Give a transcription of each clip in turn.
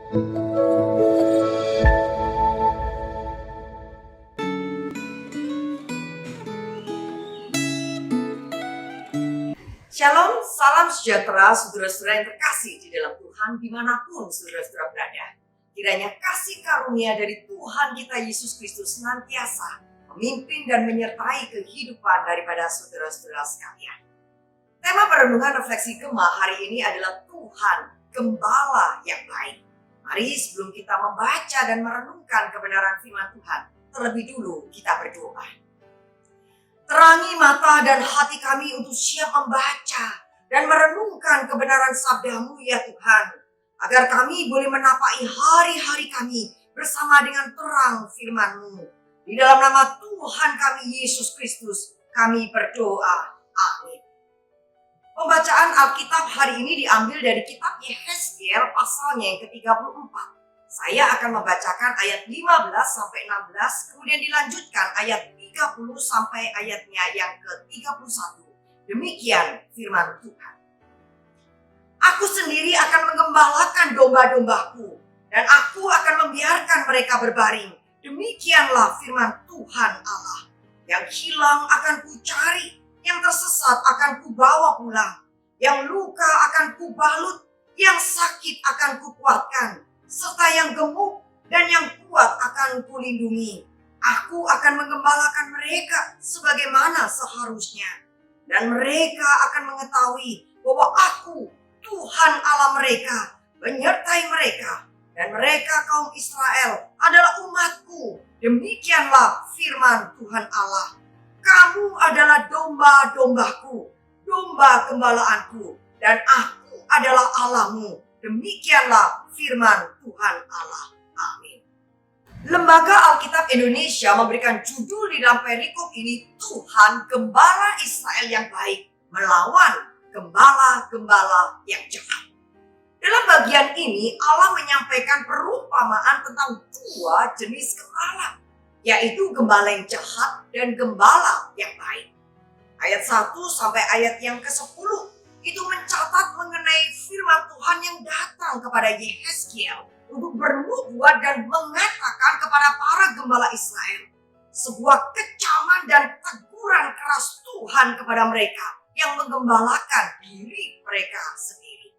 Shalom, salam sejahtera saudara-saudara yang terkasih di dalam Tuhan dimanapun saudara-saudara berada. Kiranya kasih karunia dari Tuhan kita Yesus Kristus senantiasa memimpin dan menyertai kehidupan daripada saudara-saudara sekalian. Tema perenungan refleksi Gema hari ini adalah Tuhan Gembala yang baik. Mari sebelum kita membaca dan merenungkan kebenaran firman Tuhan, terlebih dulu kita berdoa. Terangi mata dan hati kami untuk siap membaca dan merenungkan kebenaran sabda-Mu ya Tuhan. Agar kami boleh menapai hari-hari kami bersama dengan terang firman-Mu. Di dalam nama Tuhan kami Yesus Kristus kami berdoa. Amin. Pembacaan Alkitab hari ini diambil dari kitab Yehezkiel pasalnya yang ke-34. Saya akan membacakan ayat 15 sampai 16, kemudian dilanjutkan ayat 30 sampai ayatnya yang ke-31. Demikian firman Tuhan. Aku sendiri akan menggembalakan domba-dombaku, dan aku akan membiarkan mereka berbaring. Demikianlah firman Tuhan Allah. Yang hilang akan kucari, yang tersesat akan kubawa pulang, yang luka akan kubalut, yang sakit akan kukuatkan, serta yang gemuk dan yang kuat akan kulindungi. Aku akan menggembalakan mereka sebagaimana seharusnya. Dan mereka akan mengetahui bahwa aku, Tuhan Allah mereka, menyertai mereka. Dan mereka kaum Israel adalah umatku. Demikianlah firman Tuhan Allah. Kamu adalah domba-dombaku, domba gembalaanku. Dan aku adalah Allahmu. Demikianlah firman Tuhan Allah. Amin. Lembaga Alkitab Indonesia memberikan judul di dalam perikop ini, Tuhan Gembala Israel yang baik melawan gembala-gembala yang jahat. Dalam bagian ini Allah menyampaikan perumpamaan tentang dua jenis gembala, yaitu gembala yang jahat dan gembala yang baik. Ayat 1 sampai ayat yang ke-10 itu mencatat mengenai firman Tuhan yang datang kepada Yehezkiel untuk bernubuat dan mengatakan kepada para gembala Israel sebuah kecaman dan teguran keras Tuhan kepada mereka yang menggembalakan diri mereka sendiri.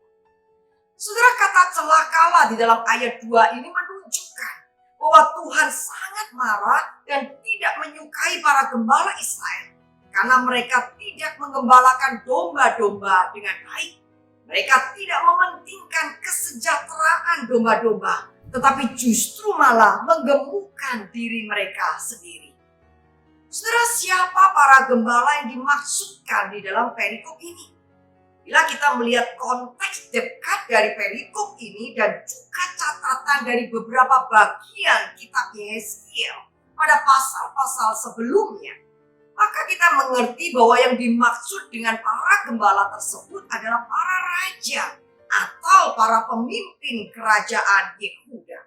Saudara, kata celakalah di dalam ayat 2 ini menunjukkan bahwa Tuhan sangat marah dan tidak menyukai para gembala Israel karena mereka tidak menggembalakan domba-domba dengan baik. Mereka tidak mementingkan kesejahteraan domba-domba, tetapi justru malah menggemukkan diri mereka sendiri. Saudara, siapa para gembala yang dimaksudkan di dalam perikop ini? Bila kita melihat konteks dekat dari perikop ini dan juga catatan dari beberapa bagian kitab Yehezkiel pada pasal-pasal sebelumnya, maka kita mengerti bahwa yang dimaksud dengan para gembala tersebut adalah para raja atau para pemimpin kerajaan Yehuda.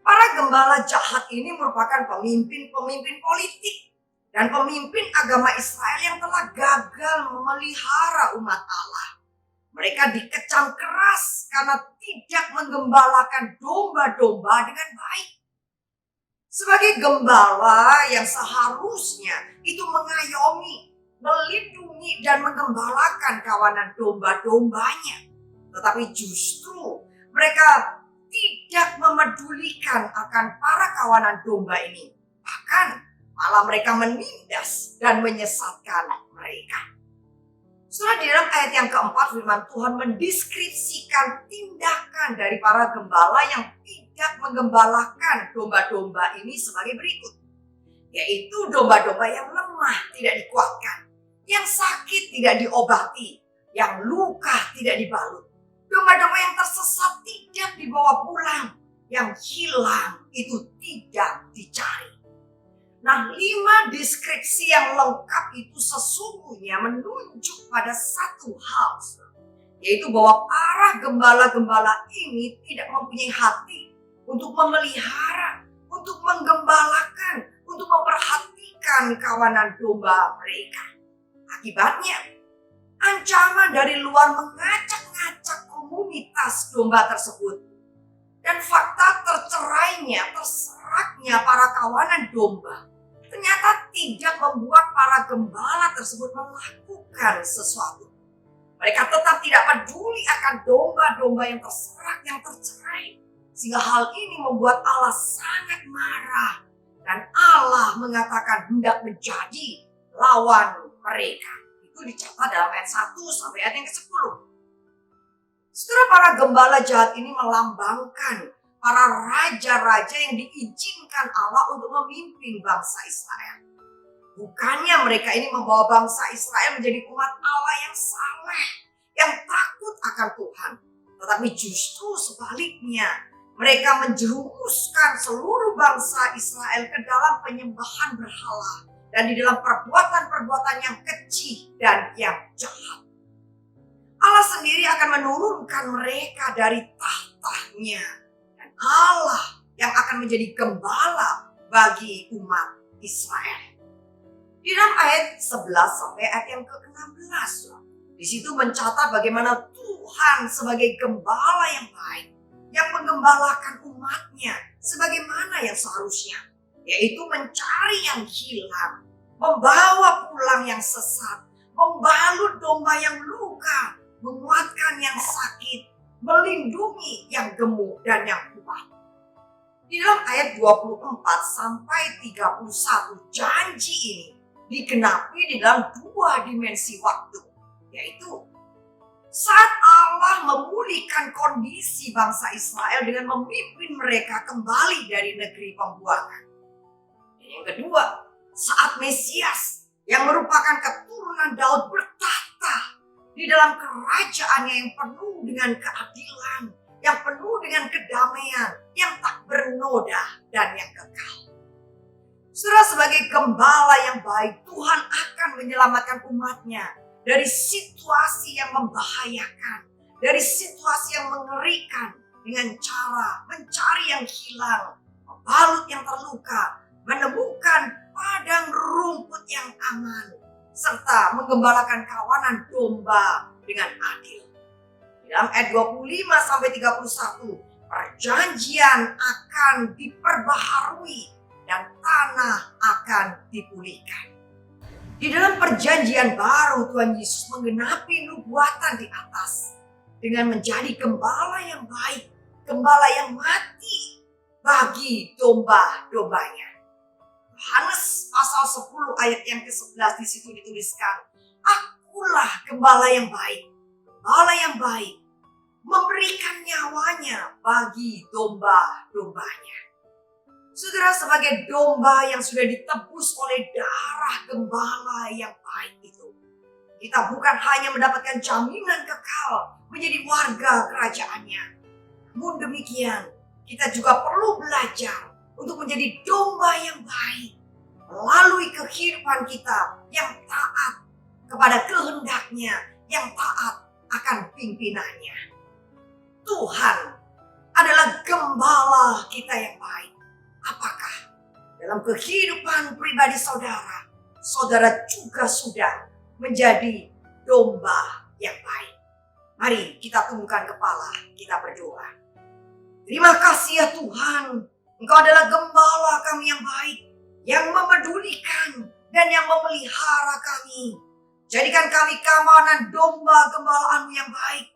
Para gembala jahat ini merupakan pemimpin-pemimpin politik dan pemimpin agama Israel yang telah gagal memelihara umat Allah. Mereka dikecam keras karena tidak menggembalakan domba-domba dengan baik. Sebagai gembala yang seharusnya itu mengayomi, melindungi dan menggembalakan kawanan domba-dombanya. Tetapi justru mereka tidak memedulikan akan para kawanan domba ini. Bahkan malah mereka menindas dan menyesatkan mereka. Saudara, di dalam ayat yang keempat firman Tuhan mendeskripsikan tindakan dari para gembala yang tidak menggembalakan domba-domba ini sebagai berikut. Yaitu domba-domba yang lemah tidak dikuatkan, yang sakit tidak diobati, yang luka tidak dibalut. Domba-domba yang tersesat tidak dibawa pulang, yang hilang itu tidak dicari. Nah, 5 deskripsi yang lengkap itu sesungguhnya menunjuk pada satu hal, yaitu bahwa para gembala-gembala ini tidak mempunyai hati untuk memelihara, untuk menggembalakan, untuk memperhatikan kawanan domba mereka. Akibatnya, ancaman dari luar mengacak-ngacak komunitas domba tersebut. Dan fakta terseraknya para kawanan domba ternyata tidak membuat para gembala tersebut melakukan sesuatu. Mereka tetap tidak peduli akan domba-domba yang terserak, yang tercerai. Sehingga hal ini membuat Allah sangat marah. Dan Allah mengatakan hendak menjadi lawan mereka. Itu dicatat dalam ayat 1 sampai ayat yang ke-10. Saudara, para gembala jahat ini melambangkan para raja-raja yang diizinkan Allah untuk memimpin bangsa Israel. Bukannya mereka ini membawa bangsa Israel menjadi umat Allah yang saleh, yang takut akan Tuhan. Tetapi justru sebaliknya, mereka menjerumuskan seluruh bangsa Israel ke dalam penyembahan berhala dan di dalam perbuatan-perbuatan yang keji dan yang jahat. Allah sendiri akan menurunkan mereka dari tahtanya. Dan Allah yang akan menjadi gembala bagi umat Israel. Di dalam ayat 11 sampai ayat yang ke-16. Di situ mencatat bagaimana Tuhan sebagai gembala yang baik. Yang menggembalakan umatnya sebagaimana yang seharusnya. Yaitu mencari yang hilang. Membawa pulang yang sesat. Membalut domba yang luka. Menguatkan yang sakit. Melindungi yang gemuk dan yang kuat. Di dalam ayat 24 sampai 31 janji ini digenapi di dalam 2 dimensi waktu, yaitu saat Allah memulihkan kondisi bangsa Israel dengan memimpin mereka kembali dari negeri pembuangan. Dan yang kedua, saat Mesias yang merupakan keturunan Daud bertahta di dalam kerajaannya yang penuh dengan keadilan, yang penuh dengan kedamaian, yang tak bernoda dan yang kekal. Saudara, sebagai gembala yang baik, Tuhan akan menyelamatkan umatnya dari situasi yang membahayakan, dari situasi yang mengerikan dengan cara mencari yang hilang, membalut yang terluka, menemukan padang rumput yang aman, serta menggembalakan kawanan domba dengan adil. Dalam ayat 25 sampai 31, perjanjian akan diperbaharui dan tanah akan dipulihkan. Di dalam perjanjian baru, Tuhan Yesus menggenapi nubuatan di atas dengan menjadi gembala yang baik, gembala yang mati bagi domba-dombanya. Yohanes pasal 10 ayat yang ke-11 di situ dituliskan, "Akulah gembala yang baik, gembala yang baik, memberikan nyawanya bagi domba-dombanya." Saudara, sebagai domba yang sudah ditebus oleh darah gembala yang baik itu, kita bukan hanya mendapatkan jaminan kekal menjadi warga kerajaannya. Namun demikian, kita juga perlu belajar untuk menjadi domba yang baik melalui kehidupan kita yang taat kepada kehendaknya, yang taat akan pimpinannya. Tuhan adalah gembala kita yang baik. Apakah dalam kehidupan pribadi saudara, saudara juga sudah menjadi domba yang baik? Mari kita tundukkan kepala, kita berdoa. Terima kasih ya Tuhan, Engkau adalah gembala kami yang baik, yang memedulikan dan yang memelihara kami. Jadikan kami kawanan domba gembalaanmu yang baik,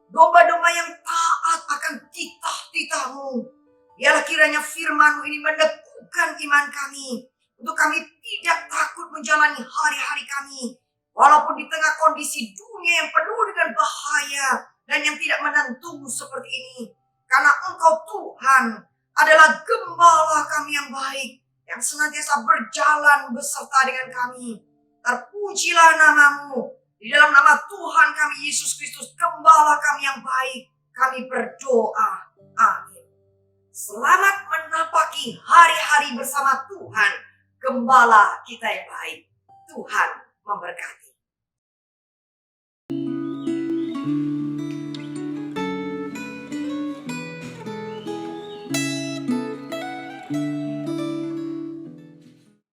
domba-domba yang taat akan titah-titah-Mu. Biarlah kiranya firman-Mu ini meneguhkan iman kami, untuk kami tidak takut menjalani hari-hari kami, walaupun di tengah kondisi dunia yang penuh dengan bahaya dan yang tidak menentu seperti ini. Karena Engkau Tuhan adalah gembala kami yang baik, yang senantiasa berjalan beserta dengan kami. Terpujilah nama-Mu. Di dalam nama Tuhan kami Yesus Kristus, gembala kami yang baik, kami berdoa. Amin. Selamat menapaki hari-hari bersama Tuhan, gembala kita yang baik. Tuhan memberkati.